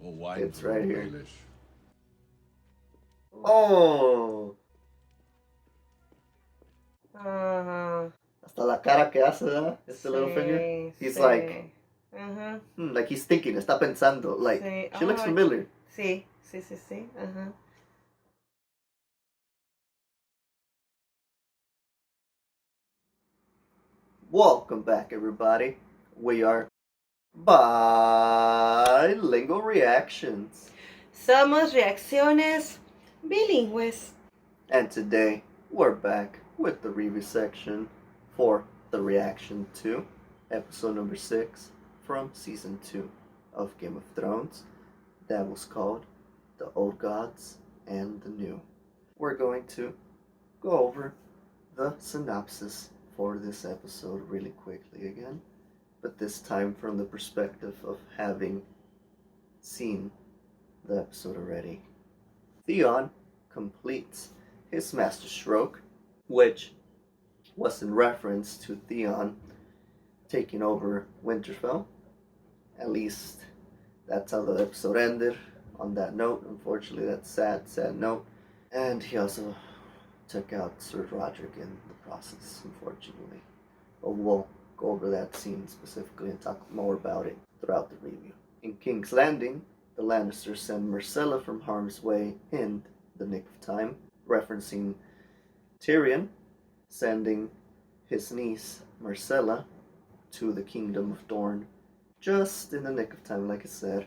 It's right here. English. Oh, Ajá. hasta la cara que hace, ¿verdad? Este little finger. Sí, He's sí. like, Ajá. like he's thinking, está pensando. Like, Sí. she looks Ay, familiar. sí, sí, sí, sí. Ajá. Welcome back, everybody. We are Bilingual Reactions. Somos reacciones bilingües. And today, we're back with the review section for the reaction to episode number 6 from season 2 of Game of Thrones. That was called The Old Gods and the New. We're going to go over the synopsis for this episode really quickly again, but this time from the perspective of having seen the episode already. Theon completes his master stroke, which was in reference to Theon taking over Winterfell. At least that's how the episode ended, on that note. Unfortunately, that's sad note. And he also took out Sir Roderick in the process, unfortunately. But we'll go over that scene specifically and talk more about it throughout the review. In King's Landing, the Lannisters send Myrcella from harm's way in the nick of time, referencing Tyrion sending his niece Myrcella to the Kingdom of Dorne just in the nick of time, like I said,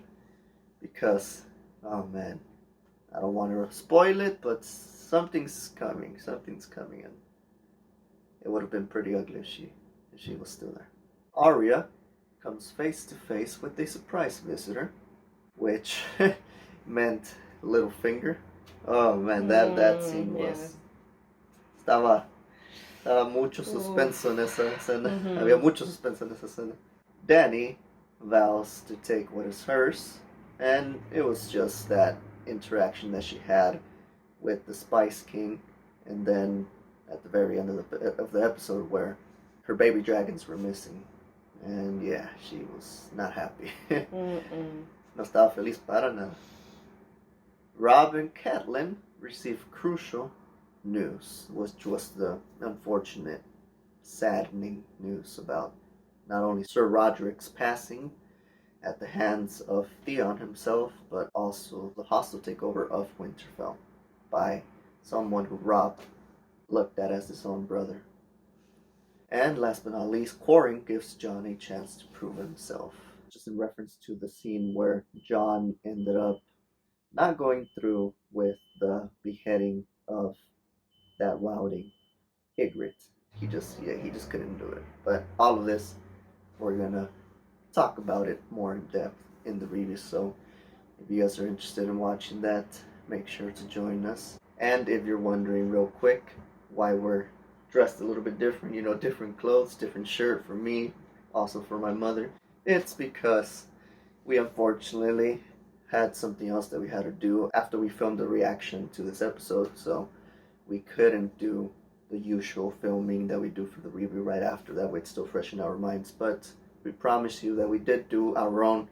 because, oh man, I don't want to spoil it, but something's coming, and it would have been pretty ugly if she was still there. Arya comes face to face with a surprise visitor, which meant Littlefinger. Oh man, that scene was... Estaba mucho suspenso en esa escena. Había mucho suspenso en esa escena. Dany vows to take what is hers, and it was just that interaction that she had with the Spice King, and then at the very end of the episode where her baby dragons were missing, and yeah, she was not happy. No estaba feliz para nada. Robb and Catelyn received crucial news, which was the unfortunate, saddening news about not only Sir Roderick's passing at the hands of Theon himself, but also the hostile takeover of Winterfell by someone who Robb looked at as his own brother. And last but not least, Quarren gives Jon a chance to prove himself, just in reference to the scene where Jon ended up not going through with the beheading of that wilding Ygritte. He just couldn't do it. But all of this, we're gonna talk about it more in depth in the review. So if you guys are interested in watching that, make sure to join us. And if you're wondering real quick why we're dressed a little bit different, you know, different clothes, different shirt for me, also for my mother, it's because we unfortunately had something else that we had to do after we filmed the reaction to this episode, so we couldn't do the usual filming that we do for the review right after. That way it's still fresh in our minds, but we promise you that we did do our own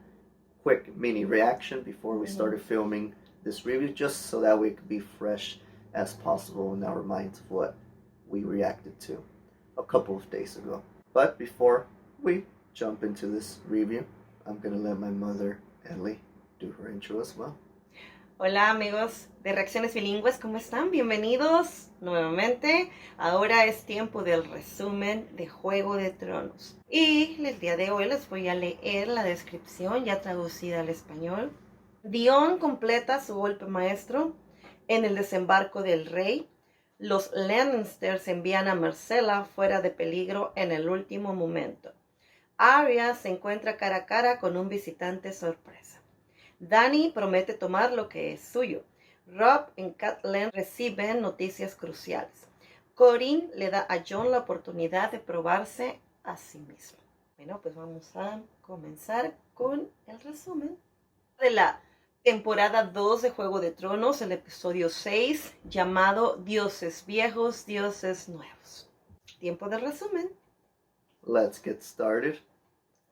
quick mini reaction before we started filming this review, just so that way it could be fresh as possible in our minds of what we reacted to a couple of days ago. But before we jump into this review, I'm gonna let my mother, Ellie, do her intro as well. Hola amigos de Reacciones Bilingües, ¿cómo están? Bienvenidos nuevamente. Ahora es tiempo del resumen de Juego de Tronos. Y el día de hoy les voy a leer la descripción ya traducida al español. Theon completa su golpe maestro en el desembarco del rey. Los Lannisters envían a Myrcella fuera de peligro en el último momento. Arya se encuentra cara a cara con un visitante sorpresa. Dany promete tomar lo que es suyo. Robb y Catelyn reciben noticias cruciales. Corinne le da a Jon la oportunidad de probarse a sí mismo. Bueno, pues vamos a comenzar con el resumen de la temporada 2 de Juego de Tronos, el episodio 6, llamado Dioses Viejos, Dioses Nuevos. Tiempo de resumen. Let's get started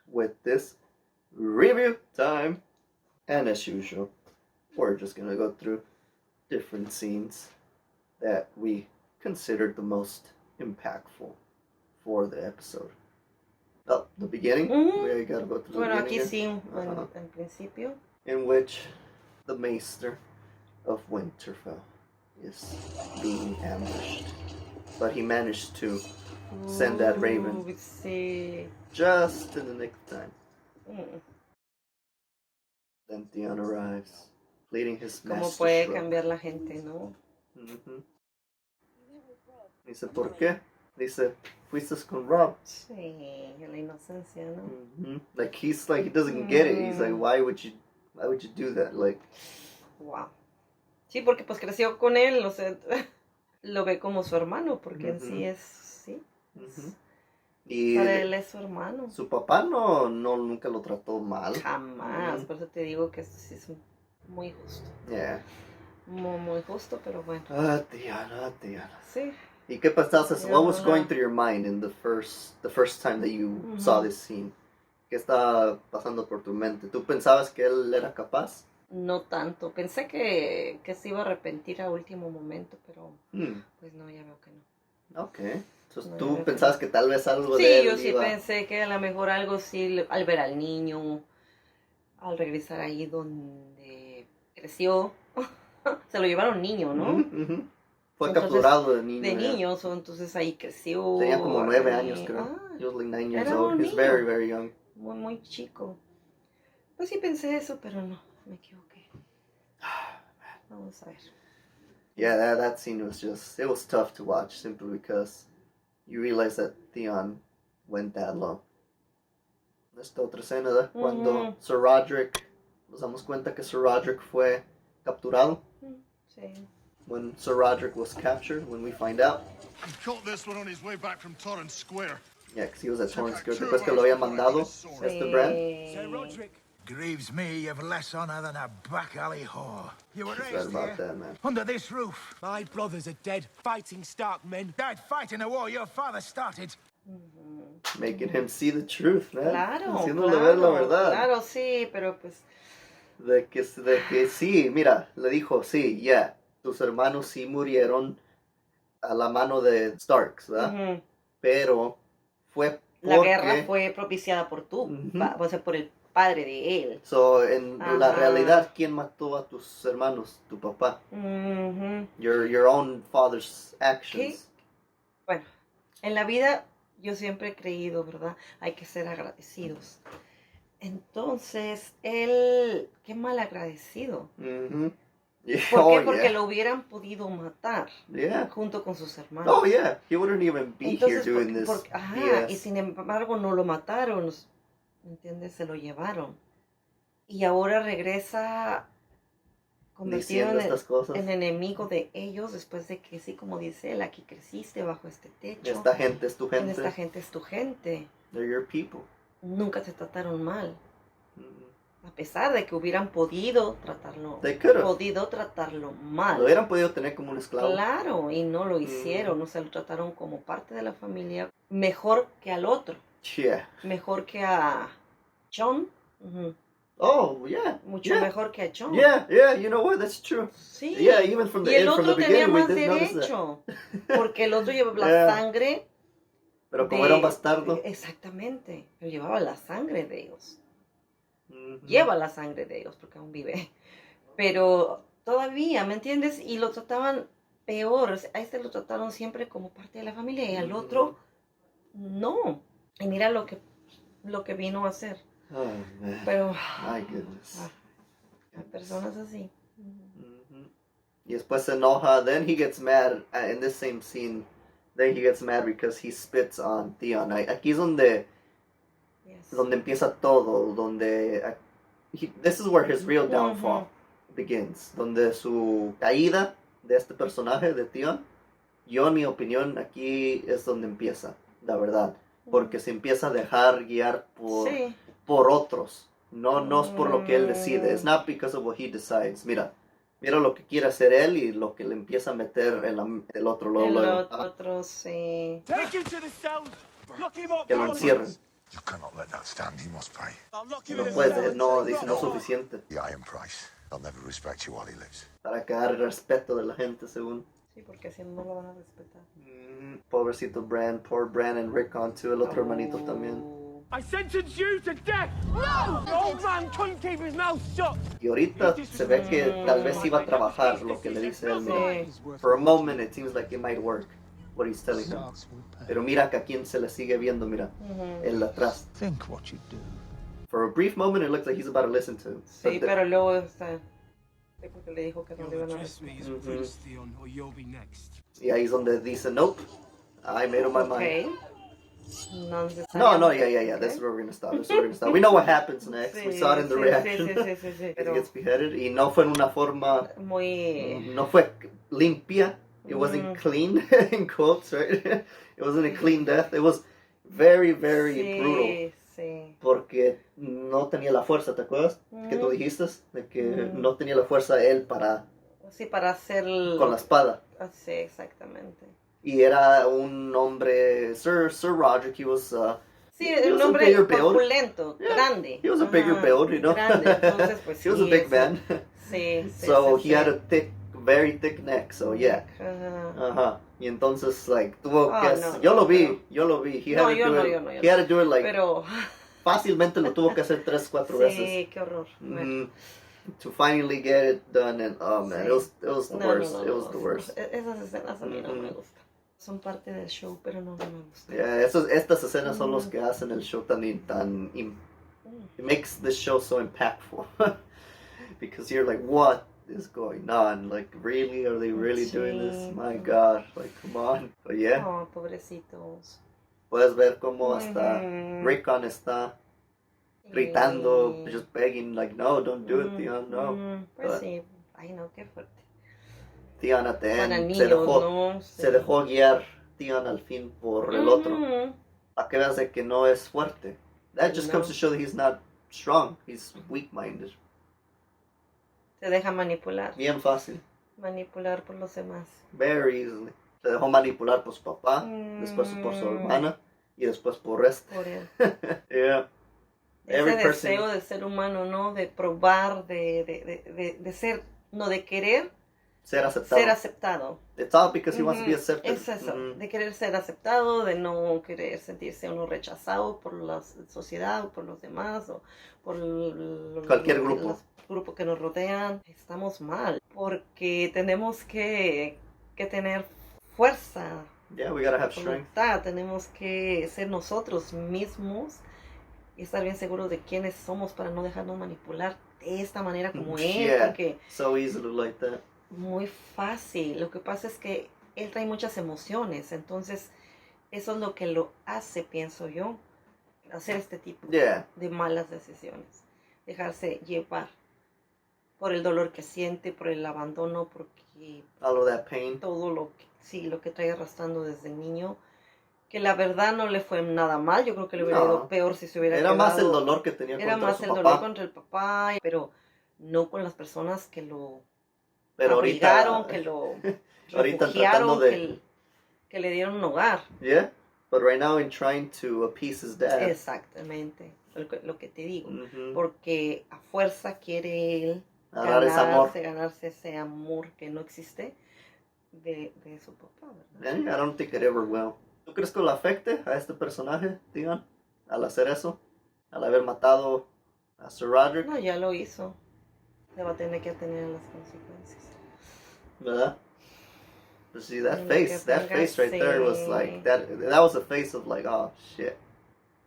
with this review time. And as usual, we're just gonna go through different scenes that we considered the most impactful for the episode. Oh, the beginning? We gotta go through the Bueno, beginning aquí here. sí, en principio. In which the Maester of Winterfell is being ambushed. But he managed to send that raven Sí. just in the nick of time. Mm. Then Theon arrives, leading his ¿Cómo master puede stroke. cambiar la gente, no? Dice, ¿por qué? Dice, fuiste con Rob. Sí, la inocencia, ¿no? Like he doesn't get it. He's like, why would you do that? Like, wow. Sí, porque pues creció con él, o sea, lo ve como su hermano, porque en sí es, sí. Y Para él es su hermano. Su papá nunca lo trató mal. Jamás, por eso te digo que esto sí es muy justo. Yeah. Muy, muy justo, pero bueno. Theon. Sí. ¿Y qué pasaba? What was going through your mind in the first time that you saw this scene? ¿Qué estaba pasando por tu mente? ¿Tú pensabas que él era capaz? No tanto. Pensé que se iba a arrepentir a último momento, pero pues no, ya veo que no. Ok. Entonces tú pensabas que tal vez algo de él Sí, yo sí iba... pensé que a lo mejor algo sí, al ver al niño, al regresar ahí donde creció, se lo llevaron niño, ¿no? Fue Entonces, capturado de niño. De niños, entonces ahí creció. Tenía como 9 años, creo. He was like 9 years old. He's very, very young. Muy, muy chico. Pues sí pensé eso, pero no, me equivoqué. Vamos a ver. Yeah, that scene was just... It was tough to watch simply because you realize that Theon went that low. Esta otra escena, ¿verdad? Cuando Sir Roderick... Nos damos cuenta que Sir Roderick fue capturado. Sí. When Sir Roderick was captured, when we find out. He caught this one on his way back from Torrance Square. Yeah, because he was at Torrance Square. Después que lo había mandado, este Bran. Sir Roderick. Grieves me you've less honor than a back alley whore. You were raised here, that, man. under this roof. My brothers are dead, fighting Stark men. Died fighting a war your father started. Making him see the truth, man. Claro, Haciéndole ver la verdad. Claro, sí, pero pues... De que sí, mira, le dijo, sí, yeah, tus hermanos sí murieron a la mano de Starks, ¿verdad? Pero fue porque... La guerra fue propiciada por o sea, por el padre de él. So, en la realidad, ¿quién mató a tus hermanos? Tu papá. Your own father's actions. ¿Qué? Bueno, en la vida yo siempre he creído, ¿verdad? Hay que ser agradecidos. Entonces, él, qué mal agradecido. Yeah. ¿Por qué? Porque lo hubieran podido matar junto con sus hermanos. Oh, yeah. He wouldn't even be here doing this. Y sin embargo no lo mataron, ¿me entiendes? Se lo llevaron. Y ahora regresa convertido en enemigo de ellos después de que, sí, como dice él, aquí creciste bajo este techo. Esta gente es tu gente. Esta gente es tu gente. They're your people. Nunca te trataron mal. A pesar de que hubieran podido tratarlo mal. Lo hubieran podido tener como un esclavo. Claro, y no lo hicieron. O sea, lo trataron como parte de la familia. Mejor que al otro. Yeah. Mejor que a Jon. Oh, yeah. Mucho mejor que a Jon. Yeah, you know what, that's true. Sí. Yeah, even from the y el otro tenía más beginning, derecho. Porque el otro llevaba la sangre. Pero como era un bastardo. Exactamente. Pero llevaba la sangre de ellos. Lleva la sangre de ellos porque aún vive. Pero todavía, ¿me entiendes? Y lo trataban peor. A este lo trataron siempre como parte de la familia y al otro no. Y mira lo que vino a hacer. Oh, man. Pero my goodness. Hay personas así. Y después se enoja. Then he gets mad in this same scene. Then he gets mad because he spits on Theon. Aquí es donde empieza todo. This is where his real downfall begins. Donde su caída de este personaje de Theon. Yo, en mi opinión, aquí es donde empieza, la verdad. Porque se empieza a dejar guiar por otros. No es por lo que él decide. It's not because of what he decides. Mira lo que quiere hacer él y lo que le empieza a meter el otro. El otro, sí. Take him to the cells. Lock him up. Que lo encierren. You cannot let that stand. He must pay. I'll lock him No in a puede, cell. no, dice, no suficiente. The iron price. They'll never respect you while he lives. Para cagar el respeto de la gente, según. Sí, porque si no lo van a respetar. Pobrecito Bran, poor Bran and Rickon too, el otro hermanito también. I sentence you to death! No! The old man couldn't keep his mouth shut! Y ahorita se ve que tal vez iba a trabajar lo que le dice él. Mira. For a moment it seems like it might work, what he's telling him. Pero mira que a quien se le sigue viendo, mira, él atrás. Think what you do. For a brief moment it looks like he's about to listen to him. Sí, pero luego está... Sí, porque le dijo que no le You'll iban a address me as respetar. Prince Theon, or you'll be next. Y ahí es donde dice, nope, I made up my mind. Okay. No, yeah. That's where we're gonna stop. That's where we're gonna stop. We know what happens next. We saw it in the reaction. Sí, He pero gets beheaded. Y no fue en una forma, muy... no fue limpia. It wasn't clean, in quotes, right? It wasn't a clean death. It was very, very brutal. Sí. Porque no tenía la fuerza, ¿te acuerdas? Que tú dijiste, de que no tenía la fuerza él para... Sí, para hacer... Con la espada. Sí, exactamente. Y era un hombre, Sir Roderick, he was... Sí, he un was a hombre bigger build. corpulento, grande. He was a bigger build, you know? Grande, entonces pues He was sí, a big eso- man. Sí, So sí, he had a very thick neck, so yeah. Ajá. Y entonces, like, tuvo que... no, yo lo vi. He had No, to yo do no, it, yo no. he had to do it, like, Pero... fácilmente lo tuvo que hacer 3-4 veces. Sí, qué horror. To finally get it done, and oh man, Sí. it was the worst. It was the no. worst. Esas escenas a mí no me gustan. Son parte del show, pero no me gustan. Yeah, estas escenas son los que hacen el show it makes the show so impactful. Because you're like, what is going on? Like, really? Are they really doing this? My God, like, come on. But yeah, Oh, pobrecitos. puedes ver cómo hasta Rickon está gritando, Sí. just begging, like, no, don't do it, Theon, no. Pues But sí. Ay, no, qué fuerte. Theon at the Para end niños, ¿no? se dejó guiar Theon al fin por el otro. A que veas de que no es fuerte. That just comes to show that he's not strong. He's weak-minded. Se deja manipular. Bien fácil. Manipular por los demás. Very easily. Se dejó manipular por su papá, después por su hermana y después por este. Por él. Yeah. Every Ese person. deseo de ser humano, ¿no? De probar, de ser, no, de querer Ser aceptado. ser aceptado. It's all because he wants to be accepted. Es eso, de querer ser aceptado, de no querer sentirse uno rechazado por la sociedad o por los demás o por Cualquier grupo. los grupos que nos rodean. Estamos mal porque tenemos que tener fuerza, Yeah, we gotta have strength. voluntad, tenemos que ser nosotros mismos y estar bien seguros de quiénes somos para no dejarnos manipular de esta manera como él, Yeah. porque So easily like that. muy fácil. Lo que pasa es que él trae muchas emociones, entonces eso es lo que lo hace, pienso yo, hacer este tipo Yeah. de malas decisiones, dejarse llevar por el dolor que siente, por el abandono, porque All of that pain. todo lo que trae arrastrando desde niño, que la verdad no le fue nada mal. Yo creo que le hubiera No. ido peor si se hubiera Era más el quedado- dolor que tenía era contra más su el papá. dolor contra el papá, pero no con las personas que lo Pero abrigaron, ahorita, que lo ahorita refugiaron, tratando de... que le dieron un hogar. Yeah, but right now in trying to appease his dad. Exactamente, lo que te digo. Mhm. Porque a fuerza quiere él Agarrar ese amor. ganarse ese amor que no existe de su papá, ¿verdad? I don't think it ever will. ¿Tú crees que lo afecte a este personaje, Theon? Al hacer eso, al haber matado a Sir Roderick, No, ya lo hizo. Le va a tener que tener las consecuencias. ¿verdad? But see that Tiene face, que that face right there was like that was a face of like, oh shit,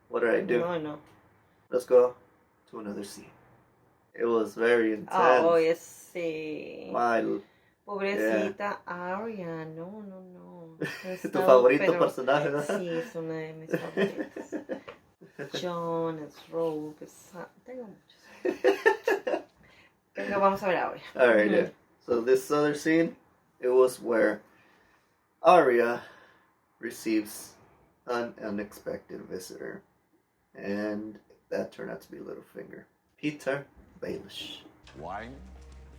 what did I do? No. Let's go to another scene. It was very intense. Oh, sí. My, Pobrecita Arya, no. tu favorito personaje, ¿verdad? Sí, es una de mis favoritas. John, es Rogue, tengo muchos. Venga, vamos a ver ahora. Alright, yeah. So this other scene, it was where Arya receives an unexpected visitor. And that turned out to be Littlefinger. Peter Baelish. Wine?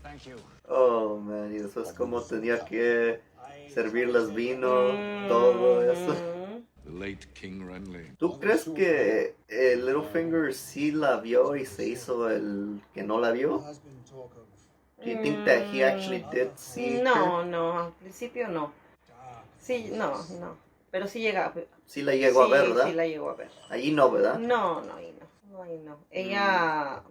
Thank you. Oh man, y después como tenía que servirles vino, todo eso. late King Renly. ¿Tú crees que Littlefinger sí la vio y se hizo el que no la vio? Do you think that he actually did see her? No, al principio no. Sí, no. Pero sí llega. Sí la llegó a ver, ¿verdad? Sí la llegó a ver. Allí no, ¿verdad? No, ahí no. Ella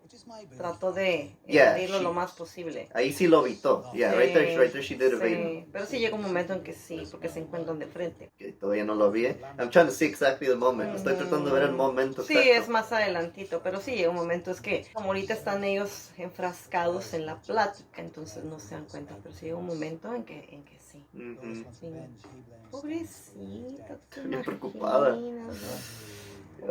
trató de Yeah, evadirlo lo más posible. Ahí sí lo evitó. Yeah, Sí, right there she did evade him. sí. Pero sí llega un momento en que sí, porque se encuentran de frente. Que todavía no lo vi. I'm trying to see exactly the moment. Estoy tratando de ver el momento Sí, exacto. es más adelantito, pero sí llega un momento, es que como ahorita están ellos enfrascados en la plática, entonces no se dan cuenta, pero sí llega un momento en que sí. Ujú. Sí. Pobrecita, ¿te Bien preocupada. imaginas?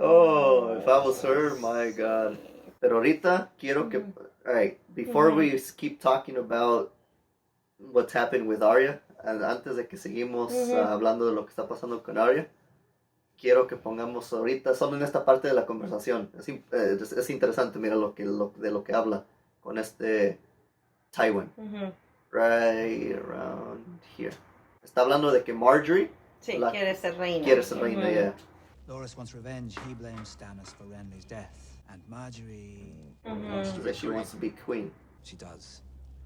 Oh, if I was her, my God. Pero ahorita quiero que... Alright, before we keep talking about what's happened with Arya, antes de que seguimos hablando de lo que está pasando con Arya, quiero que pongamos ahorita, solo en esta parte de la conversación, es interesante, mira de lo que habla con este Tywin. Right around here. Está hablando de que Marjorie Sí, quiere ser reina. Yeah. Loras wants revenge. He blames Stannis for Renly's death. And Marjorie... That she wants to be queen. She does.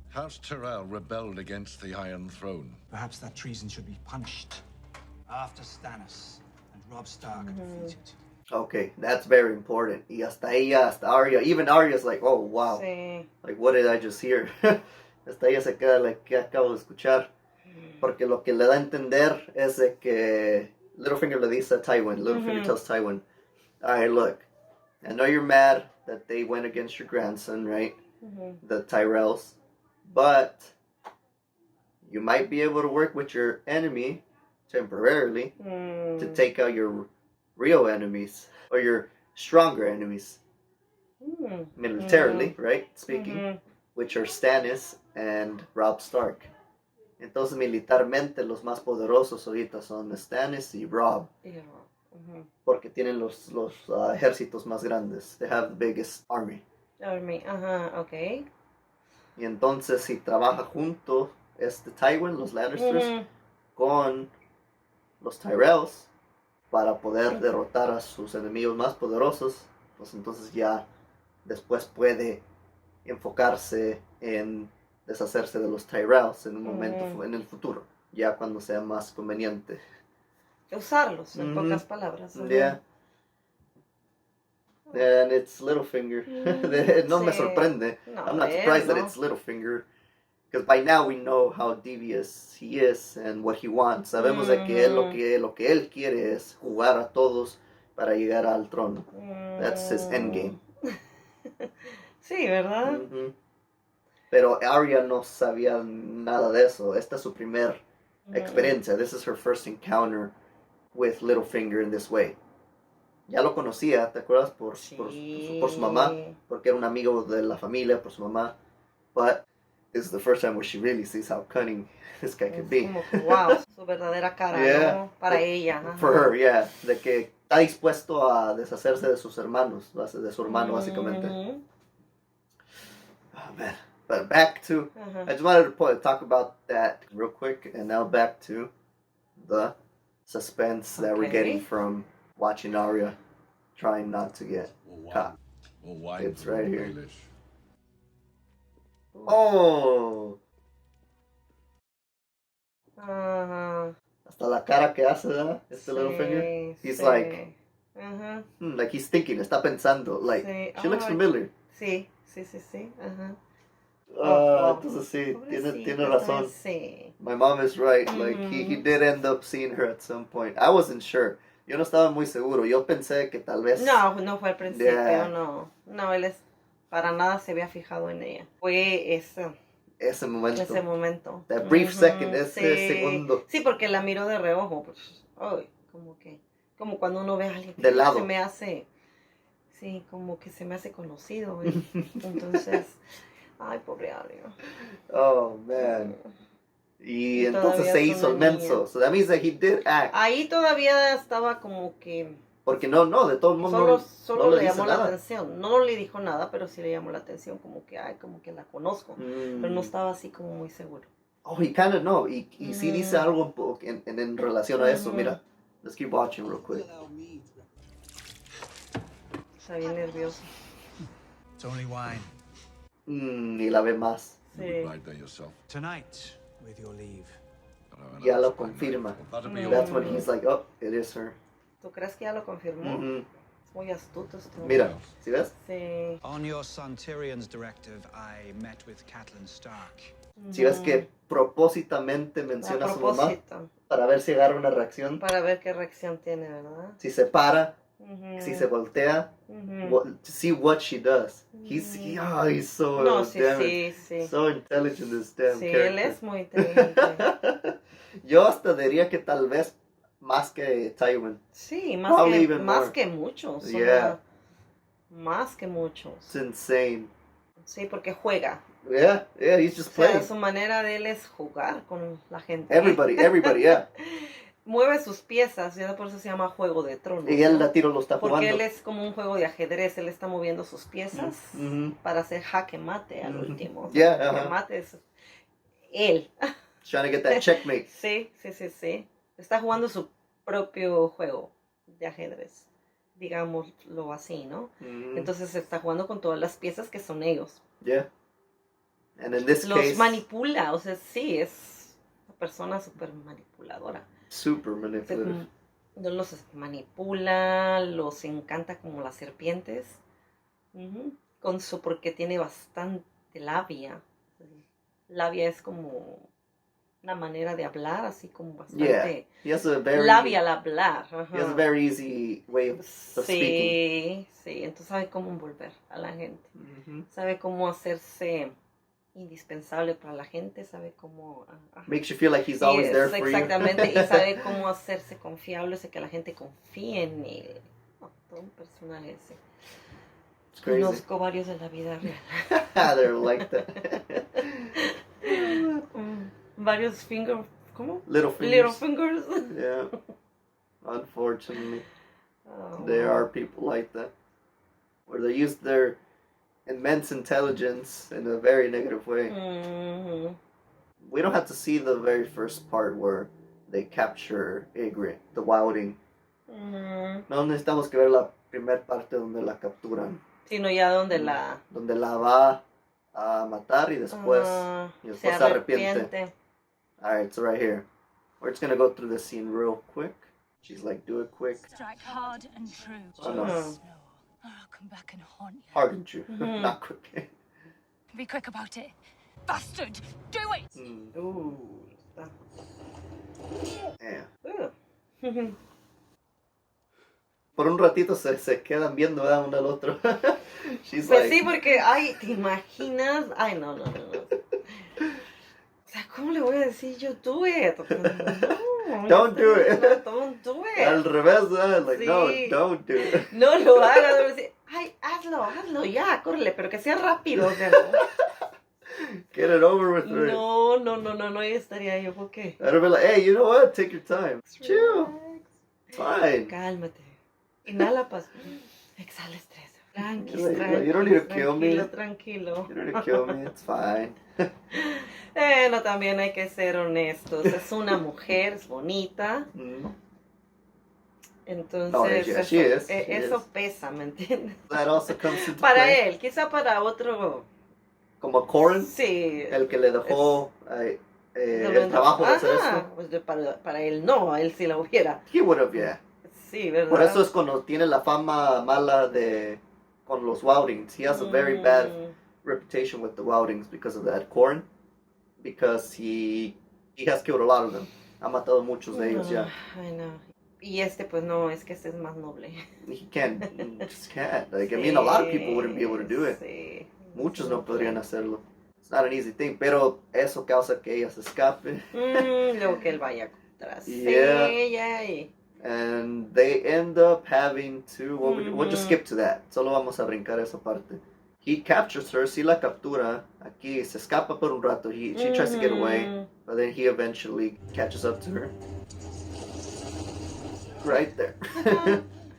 House Tyrell rebelled against the Iron Throne. Perhaps that treason should be punished. After Stannis and Robb Stark are defeated. Okay, that's very important. Y hasta ella, hasta Arya, even Arya's like, oh wow. Sí. Like, what did I just hear? Hasta ella se queda, like, ¿qué acabo de escuchar? Porque lo que le da a entender es de que Littlefinger le dice a Tywin, Littlefinger tells Tywin, alright, look, I know you're mad that they went against your grandson, right? The Tyrells. But you might be able to work with your enemy temporarily to take out your real enemies or your stronger enemies militarily, right? Speaking, which are Stannis and Robb Stark. Entonces militarmente los más poderosos ahorita son Stannis y Robb. Porque tienen los ejércitos más grandes. They have the biggest army. Okay. Y entonces si trabaja junto Tywin, los Lannisters, con los Tyrells para poder derrotar a sus enemigos más poderosos, pues entonces ya después puede enfocarse en deshacerse de los Tyrells en un momento, en el futuro, ya cuando sea más conveniente. Usarlos, en pocas palabras. Yeah. And it's Littlefinger. No me sorprende. No, I'm not surprised that it's Littlefinger. Because by now we know how devious he is and what he wants. Sabemos de que él lo que él quiere es jugar a todos para llegar al trono. That's his endgame. Sí, ¿verdad? Pero Arya no sabía nada de eso. Esta es su primer experiencia. This is her first encounter with Littlefinger in this way. Ya lo conocía, ¿te acuerdas? Por su mamá, porque era un amigo de la familia, por su mamá. But this is the first time where she really sees how cunning this guy can be. Como, wow, su verdadera cara, ¿no? Para ella. For her, yeah. De que está dispuesto a deshacerse de sus hermanos, de su hermano, básicamente. Oh, man. But back to, I just wanted to talk about that real quick, and now back to the suspense that we're getting from watching Arya trying not to get caught. It's right here. Oh! Hasta la cara que hace, ¿verdad? Littlefinger. He's like, like he's thinking, está pensando, like, she looks familiar. Sí. Entonces sí, tiene razón. Sí. My mom is right. Like he did end up seeing her at some point. I wasn't sure. Yo no estaba muy seguro. Yo pensé que tal vez. No fue al principio, no. No, él para nada se había fijado en ella. Fue ese momento. That brief second, ese segundo. Sí, porque la miró de reojo. Pues, como cuando uno ve a alguien que de lado. Se me hace. Sí, como que se me hace conocido. Entonces. Ay, pobre Arya. Oh, man. Y entonces se hizo el menso. So that means that he did act. Ahí todavía estaba como que... Porque no, de todo el mundo solo no le llamó la nada. atención. No le dijo nada, pero sí le llamó la atención. Como que, como que la conozco. Pero no estaba así como muy seguro. Oh, he kind of know. Y sí dice algo en relación a eso. Mira, Let's keep watching real quick. Está bien nervioso. It's only wine. Y la ve más. Sí. Right there yourself. Tonight, with your leave. Ya lo confirma. That'll be That's all. when he's like, oh, it is her. ¿Tú crees que ya lo confirmó? Mhm. Muy astuto este hombre. Mira, ¿sí ves? Sí. On your son Tyrion's directive, I met with Catelyn Stark. ¿Sí ves que propósitamente menciona a su mamá propósito, para ver si agarra una reacción? para ver qué reacción tiene, ¿verdad? Si se para, Ujú, si se voltea, ujú. to see what she does. He's so No, sí, damn, sí. so intelligent, this damn Sí, character. él es muy inteligente. Yo hasta diría que tal vez más que Tywin. Sí, Probably even más more. que muchos. o Yeah. sea, más que muchos. It's insane. Sí, porque juega. Yeah, he's just O sea, playing. su manera de él es jugar con la gente. Everybody, yeah. Mueve sus piezas, ya por eso se llama Juego de Tronos. Y él ¿no? la tiro lo está Porque jugando. él es como un juego de ajedrez, él está moviendo sus piezas Mhm. para hacer jaque mate al Mhm. último. O Yeah, sea, jaque ajá. mate es él. Trying to get that checkmate. Sí. Está jugando su propio juego de ajedrez, digámoslo así, ¿no? Mhm. Entonces está jugando con todas las piezas que son ellos. Yeah. And in this Los case, manipula, o sea, sí, es una persona súper manipuladora. super O sea, manipulative. no los manipula, los encanta como las serpientes. Ujú. Porque tiene bastante labia. Labia es como una manera de hablar, así como bastante He has a very labia al hablar. He has a Ajá. very easy way of speaking. Sí, entonces sabe cómo envolver a la gente. Mhm. Sabe cómo hacerse indispensable para la gente, sabe cómo... Makes you feel like he's always Yes, there for exactamente, you. y sabe cómo hacerse confiable, hace que la gente confíe en él. No, todo un personaje ese. It's crazy. Conozco varios de la vida real. They're like that. Varios ¿cómo? Little fingers. Little fingers. Yeah. Unfortunately, Oh. there are people like that. Where they use their immense intelligence in a very negative way. Mhm. We don't have to see the very first part where they capture Ygritte, the Wilding. Mhm. No necesitamos que ver la primera parte donde la capturan. Sino ya donde la... Donde la va a matar y después, se después se arrepiente. arrepiente. Alright, so right here. We're just gonna go through this scene real quick. She's like, do it quick. Strike hard and true. Oh, no. Mhm. Or I'll come back and haunt you. Hard and true, Mhm. not quick. Be quick about it. Bastard! Do it! Está. Yeah. Por un ratito se quedan viendo ¿verdad? Uno al otro. She's Pues like, sí, porque, ay, ¿te imaginas? Ay, no. O sea, ¿cómo le voy a decir yo do it? No, Don't do it. No, don't do al it. revés, ¿verdad? Like, no, Sí. don't do it. No lo hagas, debo decir, ay, hazlo, ya, córrele, pero que sea rápido, o sea, Get it over with. Right? no, ya estaría yo, ¿por qué? I'd be like, hey, you know what? Take your time. Chill. Fine. Cálmate. Inhala paz. Exhala estrés. Tranquilo, Like, you don't need to kill me. Tranquilo. You don't need to kill me. It's fine. Bueno, también hay que ser honestos. Es una mujer, es bonita. Mm. Entonces, Oh, yeah, she is, she eso is. pesa, ¿me entiendes? That also comes into Para play. él, quizá para otro. Como Corin, Sí. el que le dejó No, el trabajo de hacer ajá, esto. pues para él no, a él sí lo hubiera. He would have, yeah. Sí, ¿verdad? Por eso es cuando tiene la fama mala con los Wildings. He has a very bad reputation with the Wildings because of that. Corn, because he has killed a lot of them. Ha matado muchos de ellos ya. Ay, no. Y pues no, es que es más noble. He can't, just can't. Like, I mean, a lot of people wouldn't be able to do it. Sí. Muchos no podrían hacerlo. It's not an easy thing, pero eso causa que ella se escape. Luego que él vaya atrás. Yeah. Sí, ya. And they end up having to, we'll just skip to that. Solo vamos a brincar esa parte. He captures her, sí la captura. Aquí se escapa por un rato. She tries to get away, but then he eventually catches up to her. Right there.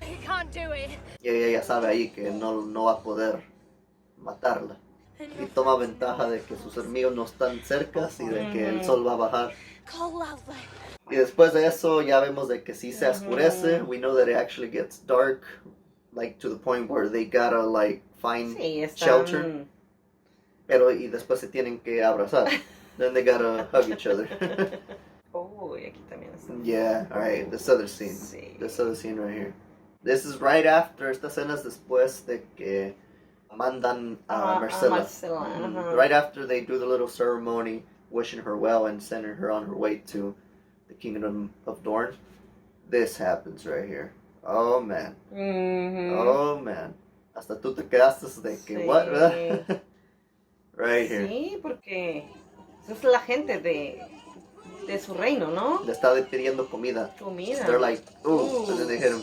He can't do it. Y ella sabe ahí que no va a poder matarla. Y toma ventaja de que sus enemigos no están cerca y de que el sol va a bajar. Call loudly. Y después de eso ya vemos de que sí se oscurece. We know that it actually gets dark, like to the point where they gotta like find Sí, shelter. Pero y después se tienen que abrazar. Then they gotta hug each other. Oh, y aquí también está. Yeah, alright, this other scene. Sí. This other scene right here. This is right after, esta escena es después de que mandan a Marcella. Marcella, ajá. Right after they do the little ceremony, wishing her well and sending her on her way to the kingdom of Dorne. This happens right here. Oh man. Oh man. Hasta tú te quedaste de que, Sí. what? ¿Verdad? Right here. Sí, porque esa es la gente de su reino, ¿no? Le estaba pidiendo comida. Comida. They're like, ooh, and then they hit him.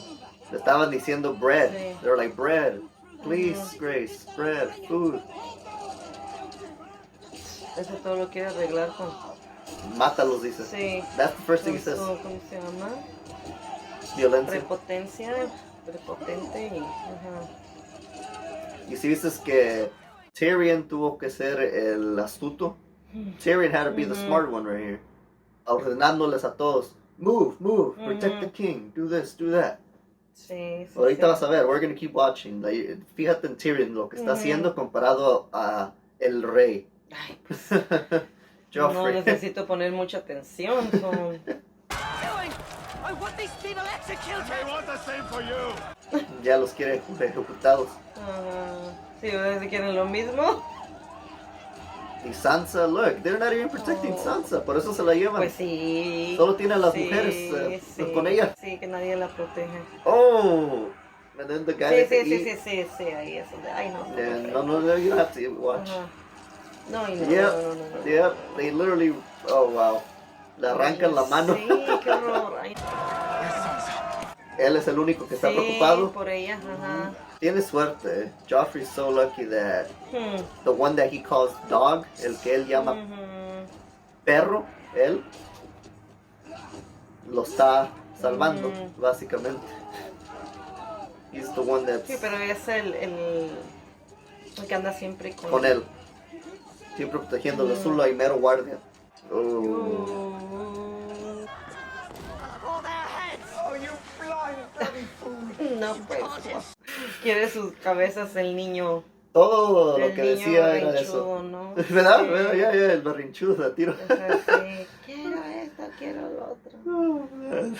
Le estaban diciendo bread. Sí. They're like, bread. Please, Grace, bread, food. Eso todo lo quiere arreglar con... Mátalos, dice. Sí. That's the first thing he con says. su- ¿Cómo se llama? Violencia. Prepotente y... Ajá. Y si dices que Tyrion tuvo que ser el astuto. Tyrion had to be the smart one right here. Ordenándoles a todos. Move, protect the king, do this, do that. Sí, sí, Ahorita sí. vas a ver, we're gonna keep watching. Like, fíjate en Tyrion lo que está haciendo comparado a el rey. Ay, pues, no Joffrey. necesito poner mucha atención con... I want these people executed! I want the same for you! Ya los quiere ejecutados. Sí, ¿verdad? Si quieren lo mismo. Y Sansa, look, they're not even protecting Sansa, por eso se la llevan. Pues sí. Solo tiene a las Sí, mujeres sí, con ella. Sí, que nadie la protege. Oh, and then the guy Sí, that sí, they sí, sí, sí, ahí es donde... Ay, no. Yeah, no, you don't have to watch. Ajá. No, y no, Yep, no. yep, they literally, oh wow, le arrancan la mano. Sí, qué horror. Ay, Él es el único que está sí, preocupado. por ella, ajá. Tiene suerte. Joffrey's so lucky that Hmm. the one that he calls dog, el que él llama Ujú. perro, él lo está salvando, básicamente. He's the one that's Sí, pero es el que anda siempre con él, siempre protegiéndolo, es un mero guardia. Oh. No, pues. Quiere sus cabezas el niño. Todo lo El que niño decía era berrinchudo, eso. ¿no? ¿Verdad? Sí. ¿Verdad? Ya, el berrinchudo, a tiro. O sea, sí. Quiero esto, quiero lo otro.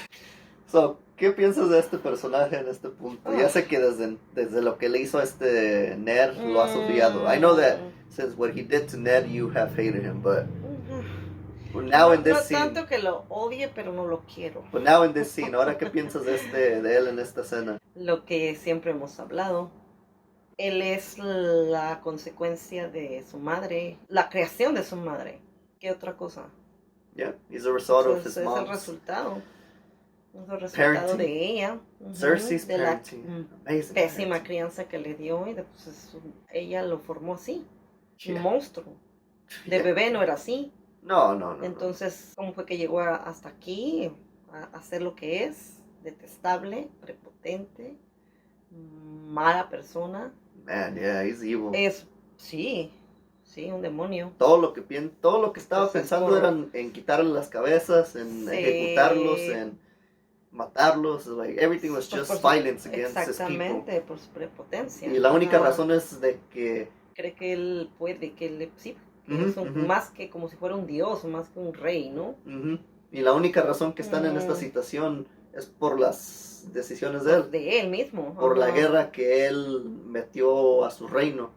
So, ¿qué piensas de este personaje en este punto? Ya sé que desde lo que le hizo a este Ned lo has odiado. I know that since what he did to Ned you have hated him, but now in No this scene, tanto que lo odie, pero no lo quiero. but now in this scene, ahora qué piensas de él en esta escena? Lo que siempre hemos hablado. Él es la consecuencia de su madre, la creación de su madre. ¿Qué otra cosa? Yeah, he's a result of Entonces, his es el mom's resultado. Es el resultado parenting. de ella. Ujú, Cersei's de la parenting. Amazing pésima parenting. crianza que le dio y después ella lo formó así. Yeah. Un monstruo. De Yeah. bebé no era así. No. Entonces, ¿cómo fue que llegó hasta aquí? A ser lo que es. Detestable, prepotente, mala persona. Man, yeah, he's evil. Sí, un demonio. Todo lo que estaba Entonces, pensando por- era en quitarle las cabezas, en Sí. ejecutarlos, en matarlos. Like everything was Pues just por su- violence against his people. Exactamente, por su prepotencia. Y la única Ajá. razón es de que Cree que él puede, que él sí, que Ujú, es ujú. más que como si fuera un dios, o más que un rey, ¿no? ujú, y la única razón que están en esta situación es por las decisiones de él, De él mismo. por la ajá. guerra que él metió a su reino.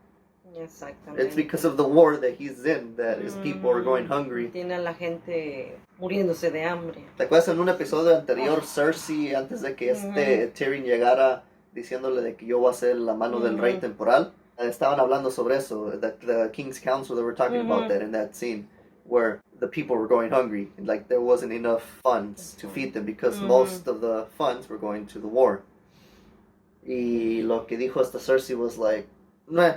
Exactamente. It's because of the war that he's in that his people are going hungry. Tiene a la gente muriéndose de hambre. ¿Te acuerdas en un episodio anterior, Cersei, antes de que Tyrion llegara diciéndole de que yo voy a ser la mano del rey temporal? Estaban hablando sobre eso, that the King's Council, they were talking about that in that scene, where the people were going hungry, and like there wasn't enough funds to feed them because most of the funds were going to the war. Y lo que dijo hasta Cersei was like, nah,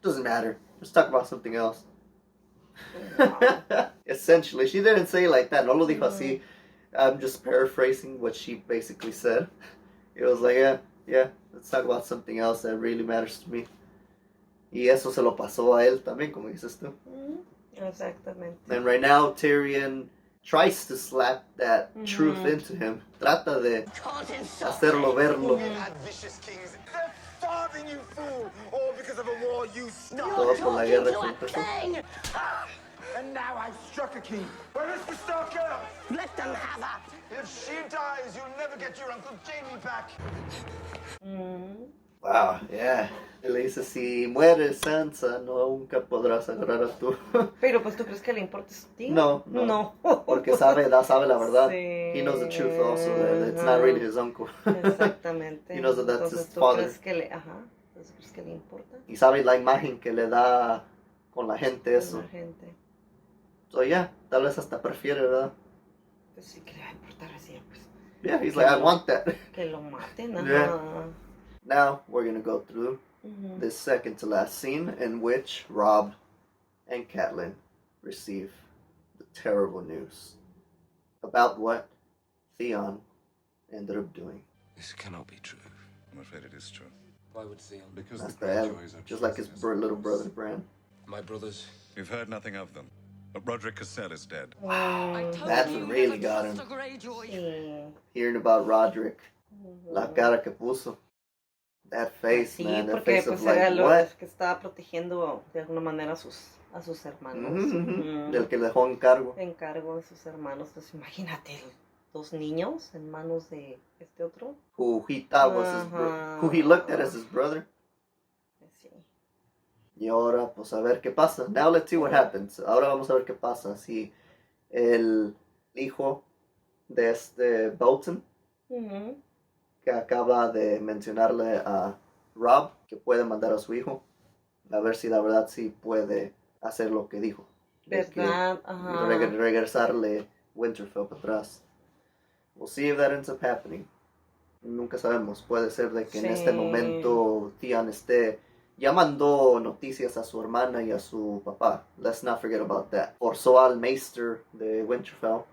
doesn't matter, let's talk about something else. Essentially, she didn't say it like that, no lo dijo así. I'm just paraphrasing what she basically said. It was like, yeah, let's talk about something else that really matters to me. Y eso se lo pasó a él también, como dices tú. Exactamente. And right now, Tyrion tries to slap that truth into him. Trata de hacerlo verlo. Starving, you fool! All because of a war you Todo started. por la guerra que empezó. And now I've struck a king. Where is the star girl? Let them have her. If she dies, you'll never get your Uncle Jamie back. Wow, yeah. Le dice, si muere Sansa, nunca podrás agarrar a tu... Pero pues, ¿tú crees que le importa su tío? No. No. Porque sabe la verdad. Sí. He knows the truth also, that it's not really his uncle. Exactamente. He knows that that's Entonces, his ¿tú father. crees que le... Ajá. Entonces, ¿crees que le importa? Y sabe la imagen que le da con la gente eso. La gente. So yeah, tal vez hasta prefiere, ¿verdad? Pues sí, que le va a importar así, pues. Yeah, he's like, I want that. Que lo maten, ajá. Yeah. Now, we're gonna go through this second to last scene in which Robb and Catelyn receive the terrible news about what Theon ended up doing. This cannot be true. I'm afraid it is true. Why would Theon? Because That's the bad. Greyjoys are Just like his traitors. little brother, Bran. My brothers? We've heard nothing of them. But Roderick Cassell is dead. That's what really got him. Sí. Hearing about Roderick. La cara que puso. That face, Sí, man. That porque face pues of era like, lo what? que estaba protegiendo de alguna manera a sus hermanos. Del que dejó en cargo. En cargo de sus hermanos. Entonces imagínate, dos niños en manos de este otro. Who he thought was his who he looked at as his brother. Sí. Y ahora, pues a ver qué pasa. Now let's see what happens. Ahora vamos a ver qué pasa. Si el hijo de este Bolton, que acaba de mencionarle a Robb, que puede mandar a su hijo, a ver si la verdad sí puede hacer lo que dijo. De que ¿Verdad? Ajá. regresarle Winterfell para atrás. We'll see if that ends up happening. Nunca sabemos. Puede ser de que en este momento Theon esté... Ya mandó noticias a su hermana y a su papá. Let's not forget about that. Forzó al Maester de Winterfell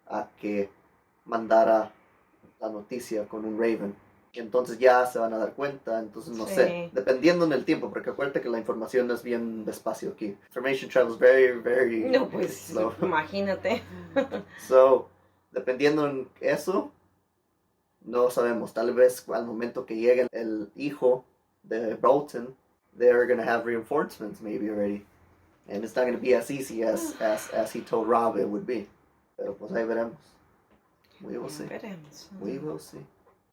a que mandara la noticia con un Raven. Y entonces ya se van a dar cuenta. Entonces no sé. Dependiendo en el tiempo. Porque acuérdate que la información es bien despacio aquí. Information travels very, very No, pues, slow. imagínate. So, dependiendo en eso, no sabemos. Tal vez al momento que llegue el hijo de Bolton, they're going to have reinforcements maybe already. And it's not going to be as easy as he told Robb it would be. Pero pues ahí veremos. We will see. Veremos. We will see.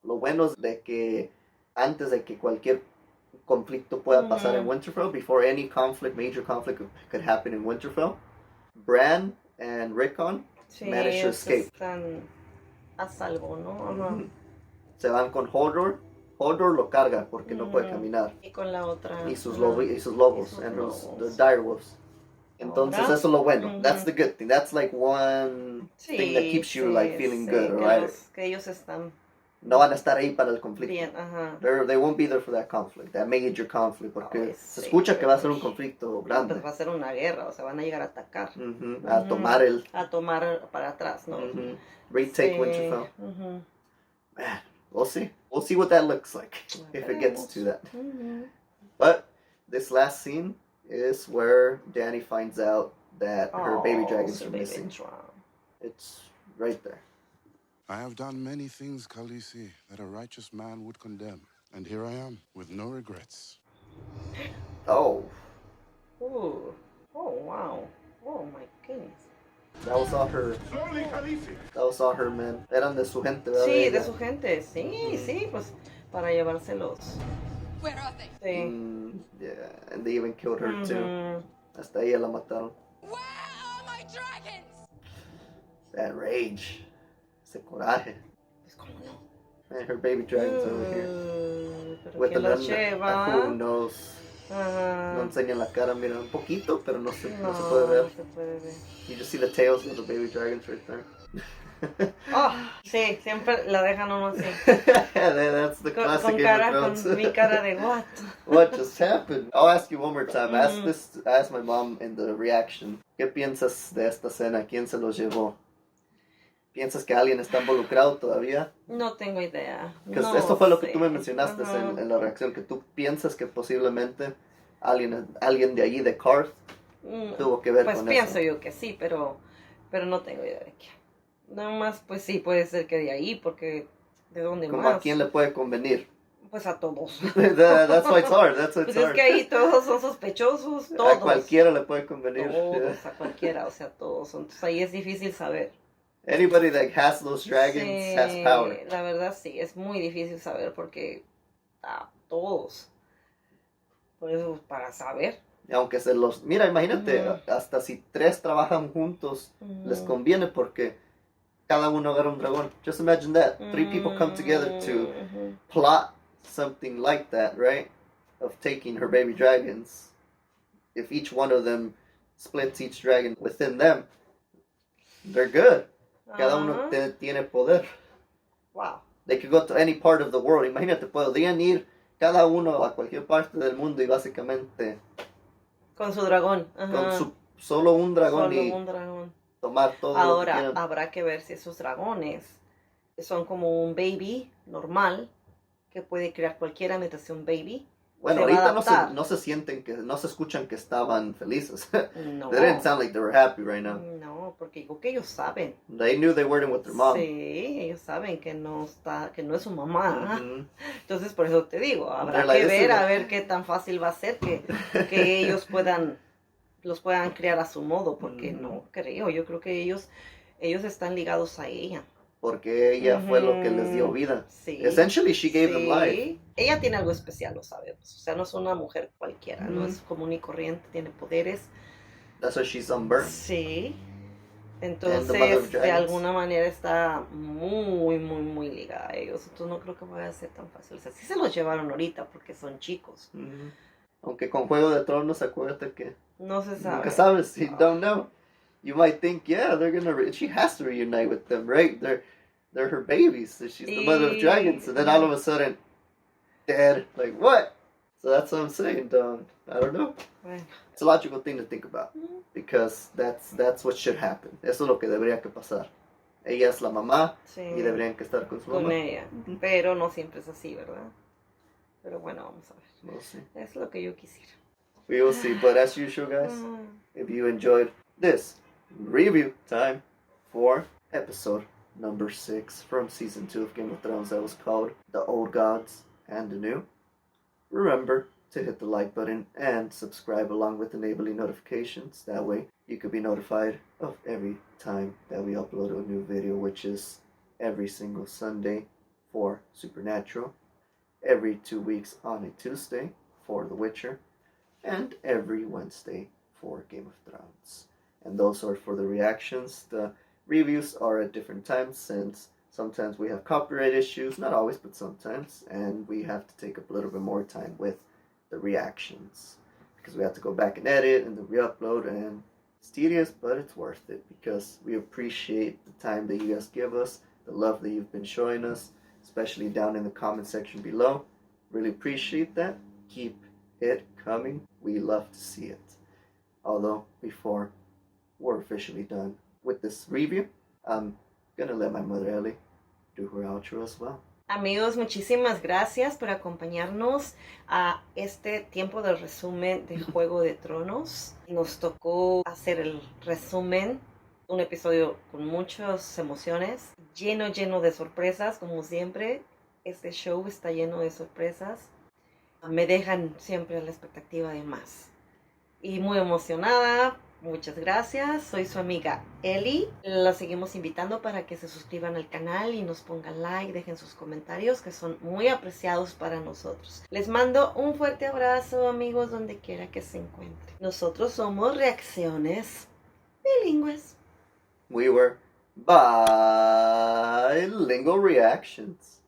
Lo bueno es de que antes de que cualquier conflicto pueda pasar en Winterfell, before any conflict, major conflict could happen in Winterfell, Bran and Rickon managed to escape. Están a salvo, ¿no? Ajá. Se van con Hodor. Hodor lo carga porque no puede caminar. Y con la otra. Y sus lobos. And the direwolves. Entonces eso es lo bueno. That's the good thing. That's like one thing that keeps you like feeling good, right? Que ellos están No van a estar ahí para el conflicto. bien, ajá. They won't be there for that conflict, that major conflict, porque se escucha que va a ser un conflicto grande. Pues va a ser una guerra, o sea, van a llegar a atacar. A tomar A tomar para atrás, ¿no? Retake Winterfell. Man, we'll see. We'll see what that looks like, if it gets to that. But this last scene is where Dany finds out that her baby dragons are missing. It's right there. I have done many things, Khaleesi, that a righteous man would condemn. And here I am, with no regrets. Oh. Ooh. Oh, wow. Oh, my goodness. That was all her. That was all her men. Eran de su gente, ¿verdad? Sí, de su gente. Sí, sí, pues para llevárselos. Where are they? Sí. Yeah, and they even killed her too. Hasta ella la mataron. Where are my dragons? That rage. Ese coraje. Pues cómo no. Man, her baby dragon's over here. Pero With ¿quién the los lleva? who knows? No enseñan la cara, mira, un poquito, pero no se puede ver. No se puede ver. You just see the tails of the baby dragons right there. Oh, sí, siempre la dejan uno así. That's the classic Con Game cara, of Thrones. con mi cara de what? What just happened? I'll ask you one more time. Ask my mom in the reaction. ¿Qué piensas de esta escena? ¿Quién se los llevó? ¿Piensas que alguien está involucrado todavía? No tengo idea. No esto fue lo que tú me mencionaste en la reacción, que tú piensas que posiblemente alguien de allí, de Karth, tuvo que ver pues con pienso eso. yo que sí, pero pero no tengo idea de quién. Nada más, pues sí, puede ser que de ahí, porque ¿de dónde ¿Cómo más? a quién le puede convenir? Pues a todos. That's why it's hard. That's why it's Pues es hard. que ahí todos son sospechosos, todos. A cualquiera le puede convenir. Todos, a cualquiera, o sea, todos. Entonces ahí es difícil saber. Anybody that has those dragons Sí, has power. la verdad sí, es muy difícil saber porque a todos. Por eso, para saber. Aunque se los... Mira, imagínate, hasta si 3 trabajan juntos, les conviene porque cada uno agarra un dragón. Just imagine that. 3 people come together to plot something like that, right? Of taking her baby dragons. If each one of them splits each dragon within them, they're good. Cada uno tiene poder. Wow. They could go to any part of the world. Imagínate, podrían ir cada uno a cualquier parte del mundo y básicamente con su dragón. Con solo un dragón y un dragón. Tomar todo ahora, lo que quieran. Habrá que ver si esos dragones son como un baby normal que puede crear cualquiera mientras sea un baby. Bueno, ahorita no se sienten no se escuchan que estaban felices. No. They didn't sound like they were happy right now. No, porque digo que ellos saben. They knew they weren't with their mom. Sí, ellos saben que no es su mamá. Entonces por eso te digo, habrá like, que ver a ver qué tan fácil va a ser que ellos los puedan criar a su modo, porque no creo, yo creo que ellos están ligados a ella. Porque ella fue lo que les dio vida. Sí. Essentially, she gave them life. Ella tiene algo especial, lo sabemos. O sea, no es una mujer cualquiera, no es común y corriente, tiene poderes. That's why she's unburnt. Sí. Entonces, de alguna manera está muy, muy, muy ligada a ellos. Entonces no creo que vaya a ser tan fácil. O sea, sí se los llevaron ahorita porque son chicos. Aunque con Juego de Tronos, acuérdate que no se sabe. Nunca sabes, you don't know. You might think, yeah, they're gonna. She has to reunite with them, right? They're her babies. So she's the mother of dragons, and then all of a sudden, dead. Like what? So that's what I'm saying, Dawn. I don't know. Bueno. It's a logical thing to think about because that's what should happen. Eso es lo que debería que pasar. Ella es la mamá y deberían que estar con su mamá. Con ella, pero no siempre es así, ¿verdad? Pero bueno, vamos a ver. We'll see. Es lo que yo quisiera. We will see, but as usual, guys, if you enjoyed this review time for episode number 6 from season 2 of Game of Thrones that was called The Old Gods and the New, remember to hit the like button and subscribe along with enabling notifications. That way you could be notified of every time that we upload a new video, which is every single Sunday for Supernatural, every 2 weeks on a Tuesday for The Witcher, and every Wednesday for Game of Thrones. And those are for the reactions. The reviews are at different times since sometimes we have copyright issues, not always, but sometimes, and we have to take up a little bit more time with the reactions because we have to go back and edit and then re-upload, and it's tedious, but it's worth it because we appreciate the time that you guys give us, the love that you've been showing us, especially down in the comment section below. Really appreciate that. Keep it coming. We love to see it. Although, before we're officially done with this review, I'm gonna let my mother Ellie do her outro as well. Amigos, muchísimas gracias por acompañarnos a este tiempo del resumen de Juego de Tronos. Nos tocó hacer el resumen, un episodio con muchas emociones, lleno de sorpresas, como siempre. Este show está lleno de sorpresas. Me dejan siempre a la expectativa de más. Y muy emocionada. Muchas gracias. Soy su amiga Eli. La seguimos invitando para que se suscriban al canal y nos pongan like, dejen sus comentarios que son muy apreciados para nosotros. Les mando un fuerte abrazo, amigos, donde quiera que se encuentren. Nosotros somos Reacciones Bilingües. We were Bilingual Reactions.